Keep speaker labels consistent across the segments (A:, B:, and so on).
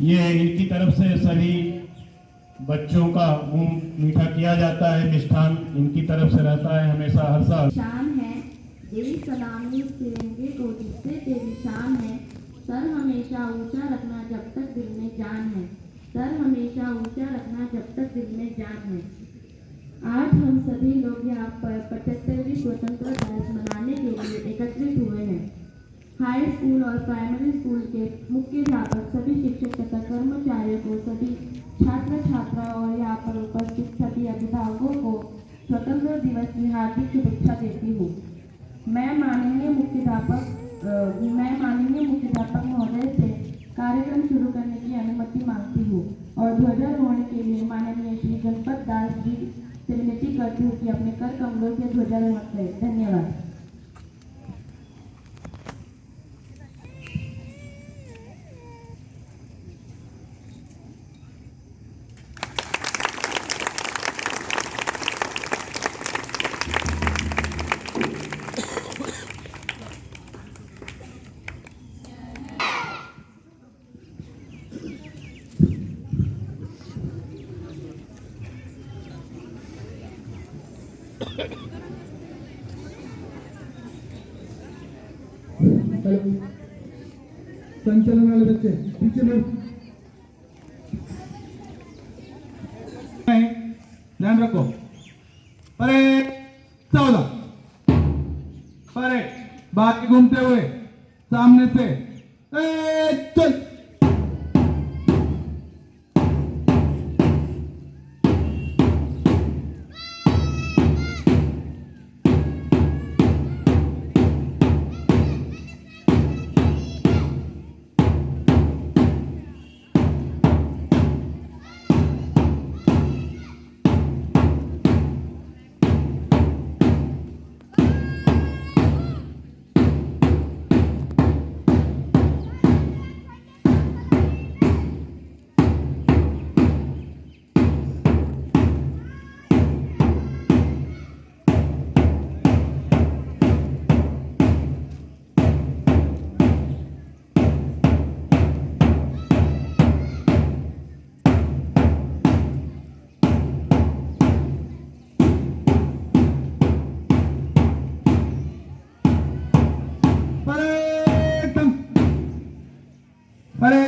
A: ये इनकी तरफ से सभी बच्चों का मुंह मीठा किया जाता है। मिष्ठान इनकी तरफ से रहता है हमेशा हर साल।
B: शान है तेरी सलामी तिरंगे को जिससे तेरी शान है। सर हमेशा ऊंचा रखना जब तक दिल में जान है। सर हमेशा ऊंचा रखना जब तक दिल में जान है। आज हम सभी लोग यहाँ पर 75वीं स्वतंत्रता दिवस मनाने के लिए एकत्रित हुए हैं। हाई स्कूल और प्राइमरी स्कूल के मुख्याध्यापक, सभी शिक्षक तथा कर्मचारियों को, सभी छात्र छात्राओं और यहाँ पर उपस्थित सभी अभिभावकों को स्वतंत्रता दिवस की हार्दिक शुभेच्छा देती हूँ। मैं माननीय मुख्याध्यापक महोदय से कार्यक्रम शुरू करने की अनुमति मांगती हूँ और ध्वजारोहण के लिए माननीय श्री गणपत दास जी से विनती करती हूँ कि अपने कर कमलों से ध्वजारोहण करें। धन्यवाद।
C: संचलन वाले बच्चे पीछे लो। ध्यान रखो। परेड 14 परेड बाहर घूमते हुए सामने से चल। अरे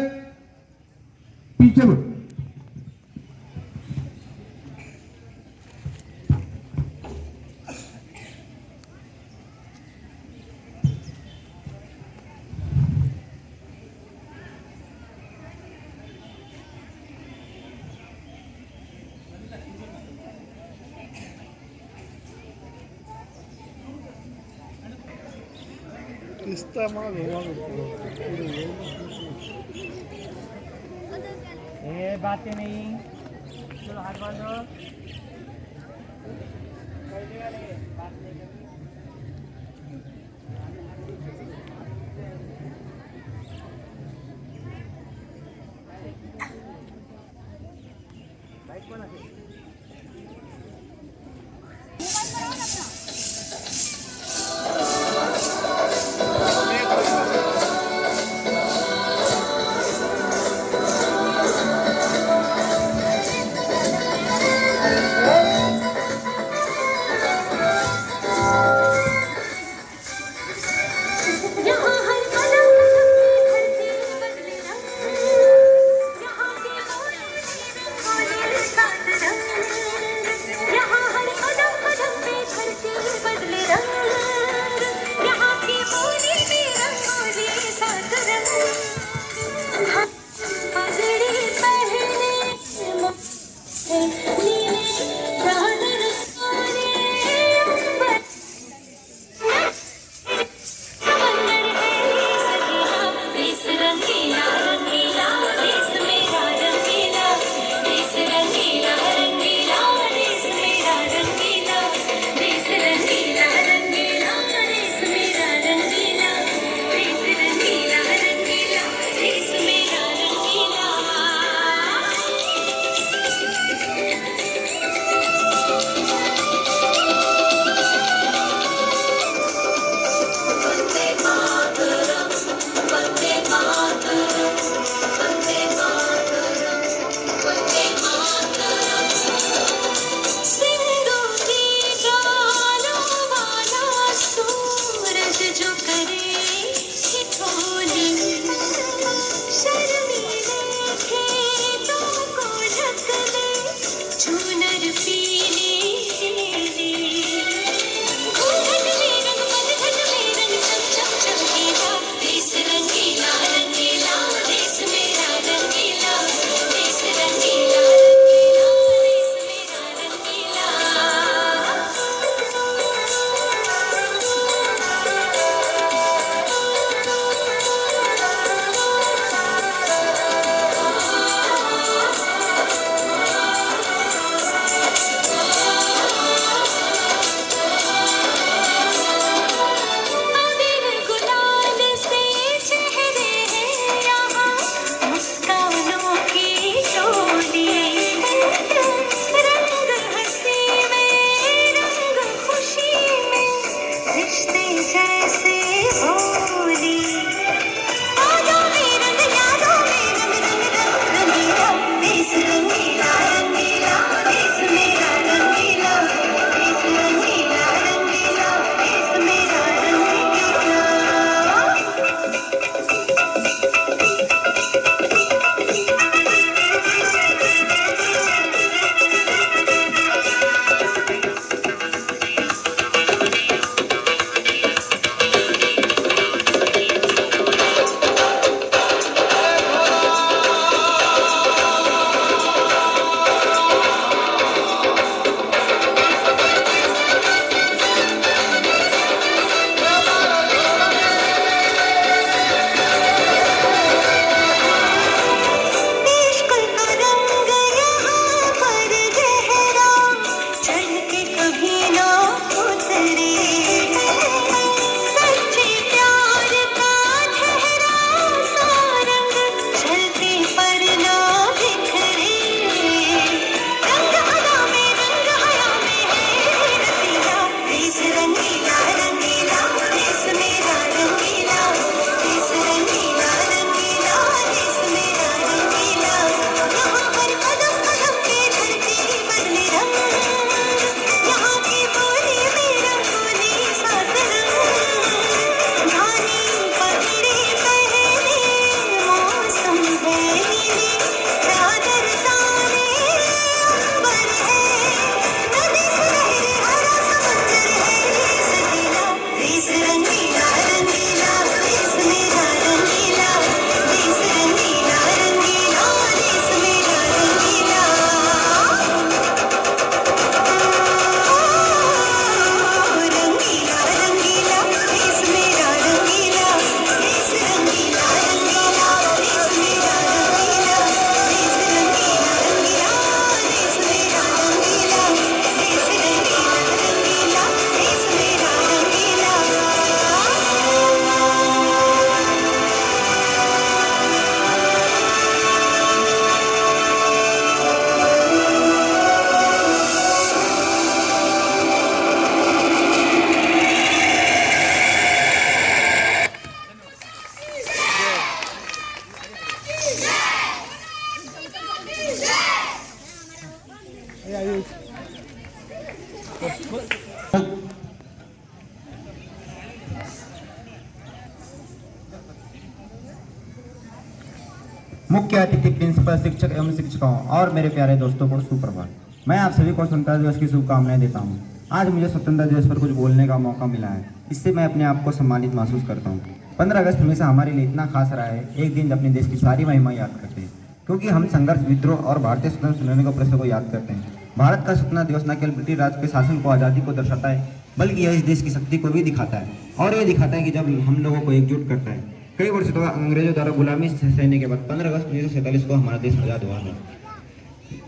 C: पीछे बढ़।
D: ये बातें नहीं। चलो हाथ बांधो। बाइक कौन है?
E: यहाँ के मुख्य अतिथि, प्रिंसिपल, शिक्षक एवं शिक्षिकाओं और मेरे प्यारे दोस्तों को सुप्रभात। मैं आप सभी को स्वतंत्रता दिवस की शुभकामनाएं देता हूं। आज मुझे स्वतंत्रता दिवस पर कुछ बोलने का मौका मिला है, इससे मैं अपने आप को सम्मानित महसूस करता हूं। 15 अगस्त हमेशा हमारे लिए इतना खास रहा है, एक दिन अपने देश की सारी महिमा याद करते हैं, क्योंकि हम संघर्ष, विद्रोह और भारतीय स्वतंत्र सेनानियों के प्रश्न को याद करते हैं। भारत का स्वतंत्रता दिवस न केवल ब्रिटिश राज के शासन को, आज़ादी को दर्शाता है, बल्कि यह इस देश की शक्ति को भी दिखाता है। और ये दिखाता है कि जब हम लोगों को एकजुट करता है। कई वर्षों तक अंग्रेजों द्वारा गुलामी सहने के बाद 15 अगस्त 1947 को हमारा देश आज़ाद हुआ है।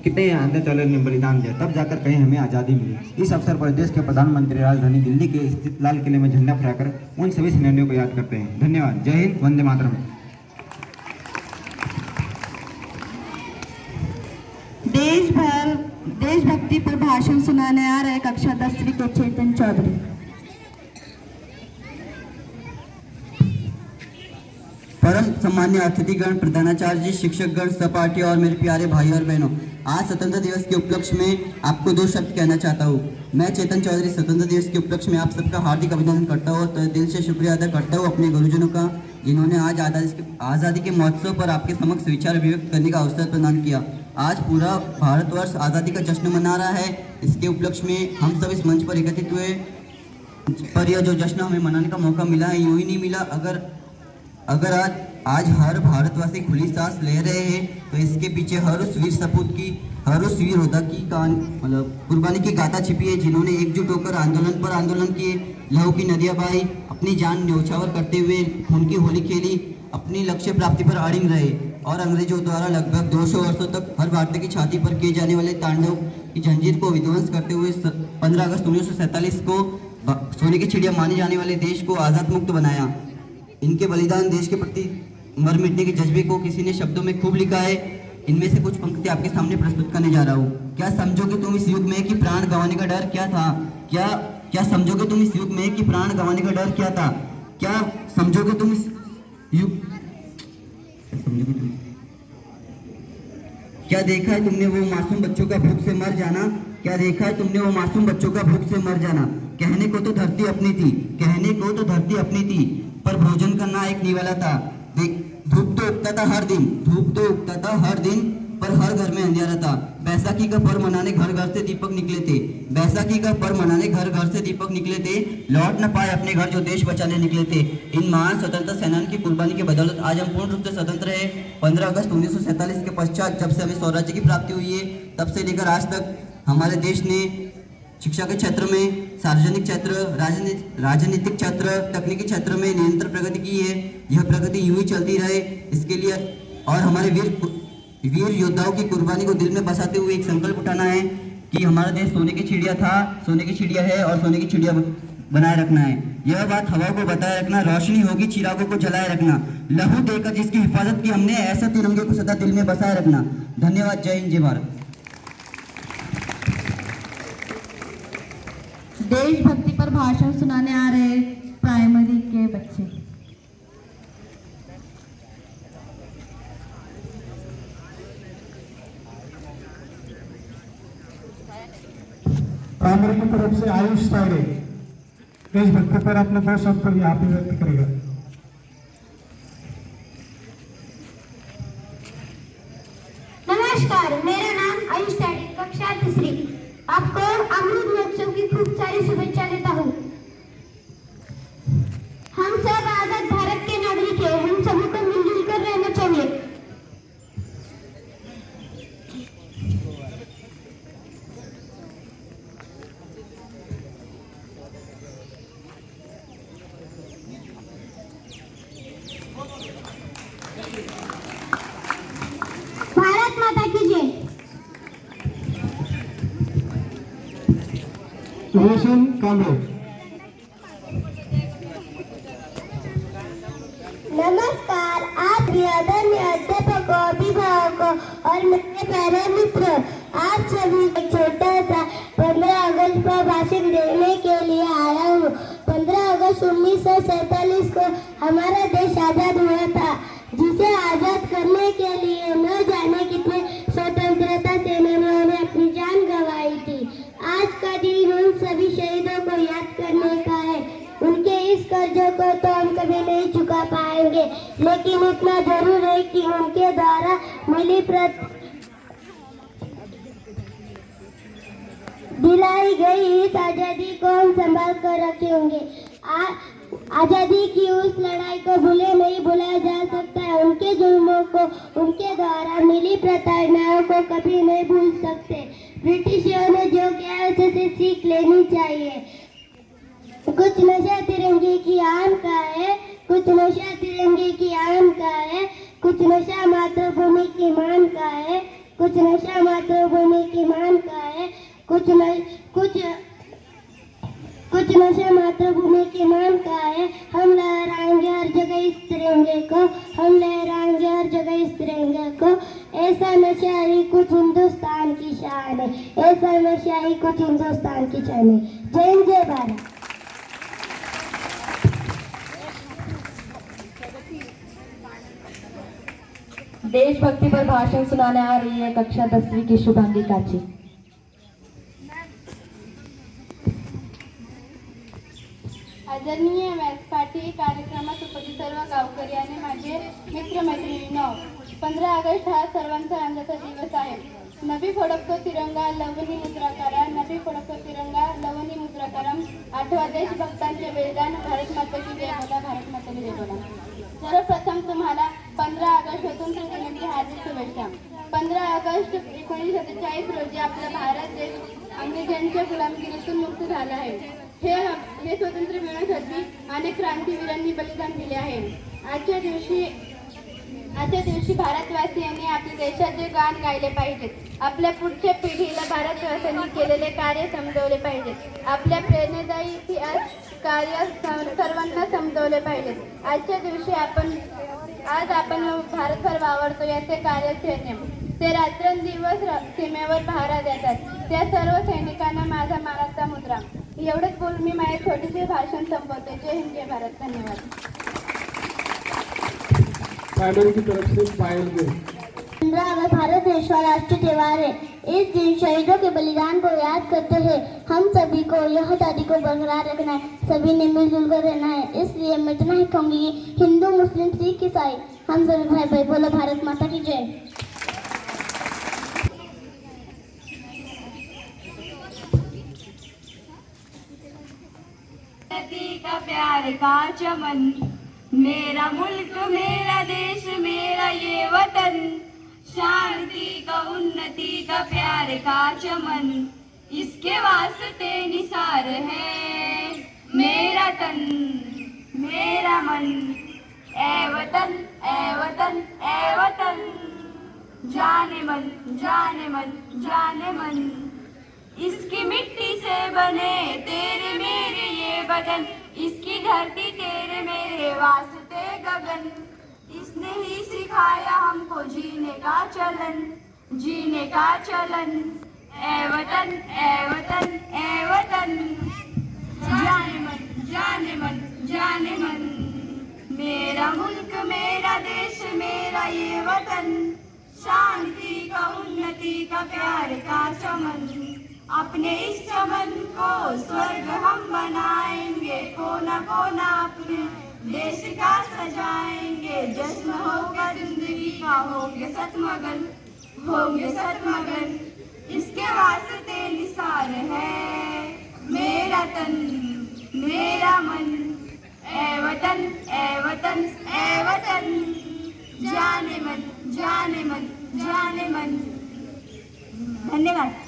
E: कितने आंदोलन ने बलिदान दिया, तब जाकर कहीं हमें आज़ादी मिली। इस अवसर पर देश के प्रधानमंत्री राजधानी दिल्ली के स्थित लाल किले में झंडा फहराकर उन सभी सेनानियों को याद करते हैं। धन्यवाद। जय हिंद, वंदे मातरम।
F: देशभक्ति पर भाषण सुनाने आ रहे कक्षा 10वीं के चेतन चौधरी।
G: परम सम्मान्य अतिथिगण, प्रधानाचार्य जी, शिक्षकगण, सहपाठी और मेरे प्यारे भाई और बहनों, आज स्वतंत्रता दिवस के उपलक्ष्य में आपको 2 शब्द कहना चाहता हूँ। मैं चेतन चौधरी स्वतंत्रता दिवस के उपलक्ष्य में आप सबका हार्दिक अभिनंदन करता हूँ, तो दिल से शुक्रिया अदा करता हूँ अपने गुरुजनों का, जिन्होंने आज आज़ादी के महोत्सव पर आपके समक्ष विचार व्यक्त करने का अवसर प्रदान किया। आज पूरा भारतवर्ष आज़ादी का जश्न मना रहा है। इसके उपलक्ष्य में हम सब इस मंच पर एकत्रित हुए, पर यह जो जश्न हमें मनाने का मौका मिला है, यूँ ही नहीं मिला। अगर आज हर भारतवासी खुली सांस ले रहे हैं, तो इसके पीछे हर उस वीर सपूत की, हर उस वीर योद्धा की कुर्बानी की गाथा छिपी है, जिन्होंने एकजुट होकर आंदोलन पर आंदोलन किए, लहू की नदियां बहाई, अपनी जान न्यौछावर करते हुए खून की होली खेली, अपनी लक्ष्य प्राप्ति पर अड़िग रहे और अंग्रेजों द्वारा लगभग 200 वर्षों तक हर भारतीय की छाती पर किए जाने वाले तांडव की जंजीर को विध्वंस करते हुए 15 अगस्त 1947 को सोने की चिड़िया माने जाने वाले देश को आज़ाद मुक्त बनाया। इनके बलिदान, देश के प्रति मर मिटने के जज्बे को किसी ने शब्दों में खूब लिखा है। इनमें से कुछ पंक्ति आपके सामने प्रस्तुत करने जा रहा हूँ। क्या समझोगे तुम इस युग में कि प्राण गंवाने का डर क्या था? क्या समझोगे तुम इस युग में कि प्राण गंवाने का डर क्या था? क्या समझोगे तुम इस युग, क्या देखा है तुमने वो मासूम बच्चों का भूख से मर जाना? क्या देखा है तुमने वो मासूम बच्चों का भूख से मर जाना? कहने को तो धरती अपनी थी, कहने को तो धरती अपनी थी, पर भोजन करना एक निवाला था। धूप तो उगता था हर दिन, धूप तो उगता था हर दिन, पर हर घर में अंधेरा था। बैसाखी का पर्व मनाने घर घर से दीपक निकले थे, बैसाखी का पर्व मनाने घर घर से दीपक निकले थे, लौट न पाए अपने घर जो देश बचाने निकले थे। इन महान स्वतंत्रता सेनानी की कुर्बानी की बदौलत आज हम पूर्ण रूप से स्वतंत्र है। 15 अगस्त 1947 के पश्चात जब से हमें स्वराज्य की प्राप्ति हुई है, तब से लेकर आज तक हमारे देश ने शिक्षा के क्षेत्र में, सार्वजनिक क्षेत्र, राजनीतिक क्षेत्र, तकनीकी क्षेत्र में निरंतर प्रगति की है। यह प्रगति यूं ही चलती रहे, इसके लिए और हमारे वीर योद्धाओं की कुर्बानी को दिल में बसाते हुए एक संकल्प उठाना है कि हमारा देश सोने की चिड़िया था, सोने की चिड़िया है और सोने की चिड़िया बनाए रखना है। यह बात हवा को बताए रखना, रोशनी होगी चिरागों को जलाए रखना, लहू देकर जिसकी हिफाजत की हमने, ऐसा तिरंगे को सदा दिल में बसाए रखना। धन्यवाद। जय हिंद, जय भारत।
F: देशभक्ति पर भाषण सुनाने आ रहे प्राइमरी के बच्चे।
H: प्राइमरी की तरफ से आयुष ताड़े देशभक्ति पर अपने 2 शब्द यहाँ पे व्यक्त करेगा।
I: नमस्कार, मेरा नाम आयुष ताड़े, कक्षा 3। आपको अमृत महोत्सव की खूब सारी शुभेच्छा देता हूँ। हम सब आजाद भारत के नागरिक हैं, हम सभी को मिलजुल कर रहना चाहिए। भारत माता की जय।
H: रोशन कांबळे।
I: नमस्कार, आप आदरणीय अध्यापकों, अभिभावकों और मेरे प्यारे मित्र, आप सभी को छोटा सा 15 अगस्त पर भाषण देने के लिए आया हूँ। 15 अगस्त 1947 को हमारा देश आजाद हुआ था, जिसे आजाद करने के लिए न जाने कितने स्वतंत्रता सेनानियों ने अपनी जान गंवाई। लेकिन इतना जरूर है कि उनके द्वारा मिली दिलाई गई इस आज़ादी को हम संभाल कर रखे होंगे। आज़ादी की उस लड़ाई को भूले नहीं भुलाया जा सकता है। उनके जुल्मों को, उनके द्वारा मिली प्रताड़नाओं को कभी नहीं भूल सकते। ब्रिटिशों ने जो किया उसे से सीख लेनी चाहिए। कुछ नशा तिरंगे की आन का है, कुछ नशा तिरंगे की आन का है, कुछ नशा मातृभूमि की मान का है, कुछ नशा मातृभूमि की मान का है, कुछ नशा मातृभूमि की मान का है। हम लहराएंगे हर जगह इस तिरंगे को, हम लहराएंगे हर जगह इस तिरंगे को। ऐसा नशा ही कुछ हिंदुस्तान की शान है, ऐसा नशा ही कुछ हिंदुस्तान की शान है। जय हिंद, जय भारत।
F: देशभक्ति पर भाषण सुनाने आ रही है कक्षा 10वीं की शुभांगी काची।
B: आदरणीय व्यासपीठ कार्यक्रमात उपस्थित सर्व गावकरी आणि माझे मित्रमैत्रिणींनो, 15 ऑगस्ट हा सर्वांचा आनंदाचा दिवस आहे। नभी फडकतो तिरंगा लवणी मुद्रा करा, नभी फडकतो तिरंगा लवणी मुद्रा करा। आठवा देशभक्तांचे बलिदान, भारत माता की जय बोला, भारत माता की जय बोला। सर्वप्रथम तुम्हाला 15 ऑगस्ट स्वतंत्र दिनाची हार्दिक शुभेच्छा। 15 ऑगस्ट 1947 रोजी आपला भारत देश अंग्रेजांच्या गुलामगिरीतून मुक्त झाला आहे। हे स्वातंत्र्य मिळवण्यासाठी अनेक क्रांतीवीरांनी बलिदान दिले आहे। आजच्या दिवशी भारतवासियांनी आपल्या देशाचे गाण गायले पाहिजेत। आपल्या पुढच्या पिढीला भारतवासियांनी केलेले कार्य समजवले पाहिजेत। आपल्या प्रेरणादायी इतिहास कार्य सर्वांना समजवले पाहिजेत। आजच्या दिवशी आज आपण भारतभर वावरतो याचे कार्य सैन्य, ते रात्रंदिवस सीमेवर पहारा देतात। त्या सर्व सैनिकांना माझा मानाचा मुद्रा। एवढंच बोलून मी माझे छोटेसे भाषण संपवते। जय हिंद, जय भारत। धन्यवाद।
H: प्राइमरी की तरफ से पायल गई।
I: 15 अगस्त भारत देश का राष्ट्रीय त्योहार है। इस दिन शहीदों के बलिदान को याद करते हैं। हम सभी को यह तारीख को बरकरार रखना है, सभी ने मिलजुल कर रहना है। इसलिए मैं इतना ही कहूँगी कि हिंदू, मुस्लिम, सिख, ईसाई हम सभी भाई भाई बोलो, भारत माता की जय।
B: का प्यार का चमन, मेरा मुल्क मेरा देश मेरा ये वतन, शांति का उन्नति का प्यार का चमन, इसके वास्ते निसार है मेरा तन मेरा मन। ए वतन ए वतन ए वतन, जाने मन जाने मन जाने मन। इसकी मिट्टी से बने तेरे मेरे ये बदन, इसकी धरती तेरे मेरे वास्ते गगन। इसने ही सिखाया हमको जीने का चलन, जीने का चलन। ए वतन ए वतन ए वतन, जाने मन जाने मन जाने मन। मेरा मुल्क मेरा देश मेरा ये वतन, शांति का उन्नति का प्यार का चमन। अपने इस चमन को स्वर्ग हम बनाएंगे, कोना कोना अपने देश का सजाएंगे। जश्न होगा जिंदगी का, होंगे सतमगन होंगे सतमगन। इसके वास्ते निसार है मेरा तन मेरा मन। ए वतन ए वतन ए वतन, जाने मन जाने मन जाने मन। धन्यवाद।